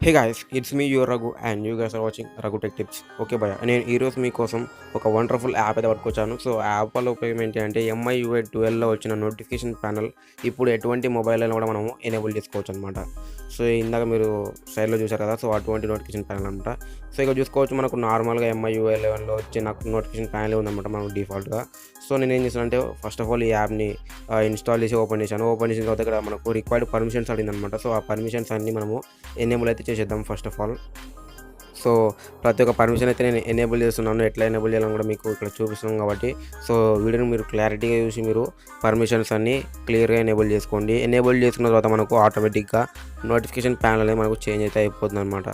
Hey guys, it's me, your Raghu, and you guys are watching Raghu Tech Tips. Okay భయ నేను ఈరోజు మీకోసం ఒక వండర్ఫుల్ యాప్ అయితే పట్టుకొచ్చాను. సో యాప్లో ఉపయోగం ఏంటి అంటే MIUI 12లో వచ్చిన నోటిఫికేషన్ ప్యానల్ ఇప్పుడు ఎటువంటి మొబైల్లో కూడా మనము ఎనేబుల్ చేసుకోవచ్చు అనమాట. సో ఇందాక మీరు సైడ్లో చూసారు కదా, సో అటువంటి నోటిఫికేషన్ ప్యానల్ అనమాట. సో ఇక్కడ చూసుకోవచ్చు మనకు నార్మల్గా MIUI 11లో వచ్చే నాకు నోటిఫికేషన్ ప్యానల్ ఉందన్నమాట మనకు డిఫాల్ట్గా. సో నేను ఏం చేశానంటే ఫస్ట్ ఆఫ్ ఆల్ ఈ యాప్ని ఇన్స్టాల్ చేసి ఓపెన్ చేశాను. ఓపెన్ చేసిన తర్వాత ఇక్కడ మనకు రిక్వైర్డ్ పర్మిషన్స్ అడిగిందనమాట. సో ఆ పర్మిషన్స్ అన్నీ మనము ఎనేబుల్ అయితే చేసేద్దాం ఫస్ట్ ఆఫ్ ఆల్. సో ప్రతి ఒక్క పర్మిషన్ అయితే నేను ఎనేబుల్ చేస్తున్నాను. ఎట్లా ఎనేబుల్ చేయాలని కూడా మీకు ఇక్కడ చూపిస్తున్నాం కాబట్టి సో వీడియోని మీరు క్లారిటీగా చూసి మీరు పర్మిషన్స్ అన్నీ క్లియర్గా ఎనేబుల్ చేసుకోండి. ఎనేబుల్ చేసుకున్న తర్వాత మనకు ఆటోమేటిక్గా నోటిఫికేషన్ ప్యానల్ అనేది మనకు చేంజ్ అయితే అయిపోతుంది అనమాట.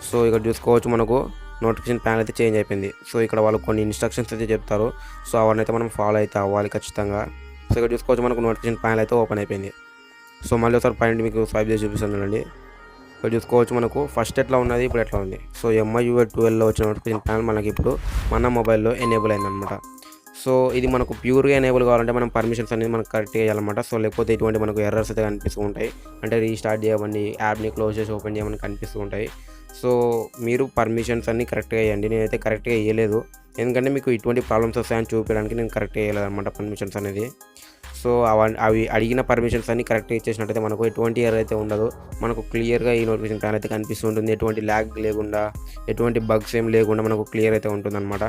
సో ఇక్కడ చూసుకోవచ్చు మనకు నోటిఫికేషన్ ప్యానల్ అయితే చేంజ్ అయిపోయింది. సో ఇక్కడ వాళ్ళు కొన్ని ఇన్స్ట్రక్షన్స్ అయితే చెప్తారు. సో అవన్నీ అయితే మనం ఫాలో అయితే అవ్వాలి ఖచ్చితంగా. సో ఇక్కడ చూసుకోవచ్చు మనకు నోటిఫికేషన్ ప్యానల్ అయితే ఓపెన్ అయిపోయింది. సో మళ్ళీ ఒకసారి పాయింట్ మీకు స్వైప్ చేసి చూపిస్తాను చూడండి. ఇక్కడ చూసుకోవచ్చు మనకు ఫస్ట్ ఎట్లా ఉన్నది, ఇప్పుడు ఎట్లా ఉంది. సో MIUI 12లో వచ్చిన నోటిఫికేషన్ ప్యానల్ మనకి ఇప్పుడు మన మొబైల్లో ఎనేబుల్ అయిందనమాట. సో ఇది మనకు ప్యూర్గా ఎనేబుల్ కావాలంటే మనం పర్మిషన్స్ అనేది మనకు కరెక్ట్గా చేయాలన్నమాట. సో లేకపోతే ఇటువంటి మనకు ఎర్రర్స్ అయితే కనిపిస్తూ ఉంటాయి. అంటే రీస్టార్ట్ చేయమని, యాప్ని క్లోజ్ చేసి ఓపెన్ చేయమని కనిపిస్తూ ఉంటాయి. సో మీరు పర్మిషన్స్ అన్నీ కరెక్ట్గా వేయండి. నేనైతే కరెక్ట్గా వేయలేదు, ఎందుకంటే మీకు ఇటువంటి ప్రాబ్లమ్స్ వస్తాయని చూపించడానికి నేను కరెక్ట్గా వేయలేదు అనమాట పర్మిషన్స్ అనేది. సో అవి అడిగిన పర్మిషన్స్ అన్ని కరెక్ట్గా ఇచ్చేసినట్టయితే మనకు ఎటువంటి ఎర్రర్ అయితే ఉండదు. మనకు క్లియర్గా ఈ నోటిఫికేషన్ ప్యానల్ అయితే కనిపిస్తుంటుంది. ఎటువంటి ల్యాగ్ లేకుండా, ఎటువంటి బగ్స్ ఏం లేకుండా మనకు క్లియర్ అయితే ఉంటుందన్నమాట.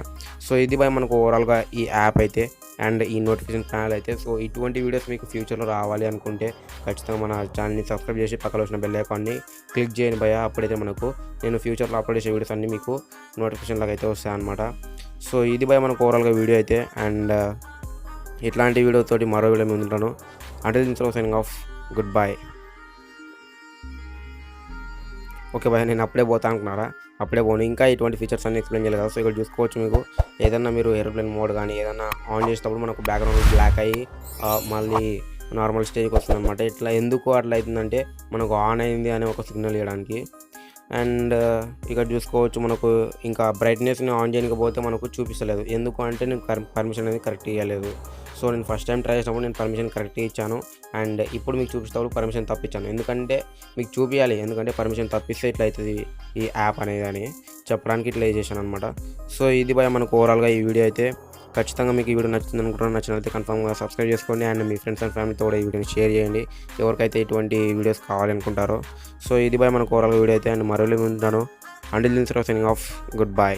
సో ఇది మనకు ఓవరాల్గా ఈ యాప్ అయితే అండ్ ఈ నోటిఫికేషన్ ప్యానల్ అయితే. సో ఇటువంటి వీడియోస్ మీకు ఫ్యూచర్లో రావాలి అనుకుంటే ఖచ్చితంగా మన ఛానల్ని సబ్స్క్రైబ్ చేసి పక్కన వచ్చిన బెల్ ఐకాన్ని క్లిక్ చేయండి భయ. అప్పుడైతే మనకు నేను ఫ్యూచర్లో అప్లోడ్ చేసే వీడియోస్ అన్నీ మీకు నోటిఫికేషన్ లాగా అయితే వస్తాయన్నమాట. సో ఇది మనకు ఓవరాల్గా వీడియో అయితే. అండ్ ఇట్లాంటి వీడియోతోటి మరో వీడియో మీద ఉంటాను. అంటే దీంట్లో signing off, good bye. Okay bye, నేను అప్పుడే పోతా అనుకున్నారా? అప్పుడే పోను. ఇంకా ఇటువంటి ఫీచర్స్ అన్ని ఎక్స్ప్లెయిన్ చేయలేదు కదా. సో ఇక్కడ చూసుకోవచ్చు మీకు ఏదన్నా మీరు ఏరోప్లేన్ మోడ్ కానీ ఏదన్నా ఆన్ చేసేటప్పుడు మనకు బ్యాక్గ్రౌండ్ బ్లాక్ అయ్యి మళ్ళీ నార్మల్ స్టేజ్కి వస్తుంది అనమాట. ఇట్లా ఎందుకు అట్లా అవుతుందంటే మనకు ఆన్ అయింది అనే ఒక సిగ్నల్ ఇవ్వడానికి. అండ్ ఇక్కడ చూసుకోవచ్చు మనకు ఇంకా బ్రైట్నెస్ని ఆన్ చేయకపోతే మనకు చూపిస్తలేదు. ఎందుకు అంటే నేను పర్మిషన్ అనేది కరెక్ట్ ఇవ్వలేదు. సో నేను ఫస్ట్ టైం ట్రై చేసినప్పుడు నేను పర్మిషన్ కరెక్ట్గా ఇచ్చాను. అండ్ ఇప్పుడు మీకు చూపిస్తేప్పుడు పర్మిషన్ తప్పించాను. ఎందుకంటే మీకు చూపించాలి, ఎందుకంటే పర్మిషన్ తప్పిస్తే ఇట్లా అవుతుంది ఈ యాప్ అనేది అని చెప్పడానికి ఇట్లా చేశాను అనమాట. సో ఇది మనకు ఓవరాల్గా ఈ వీడియో అయితే. ఖచ్చితంగా మీకు ఈ వీడియో నచ్చుతుంది అనుకుంటున్నాను. నచ్చినట్లయితే కన్ఫర్మ్గా సబ్స్క్రైబ్ చేసుకోండి. అండ్ మీ ఫ్రెండ్స్ అండ్ ఫ్యామిలీతో కూడా ఈ వీడియోని షేర్ చేయండి ఎవరికైతే ఇటువంటి వీడియోస్ కావాలనుకుంటారో. సో ఇది మనకు ఓవరాల్గా వీడియో అయితే. అండ్ మరో ఉంటాను. Until then signing off, good by.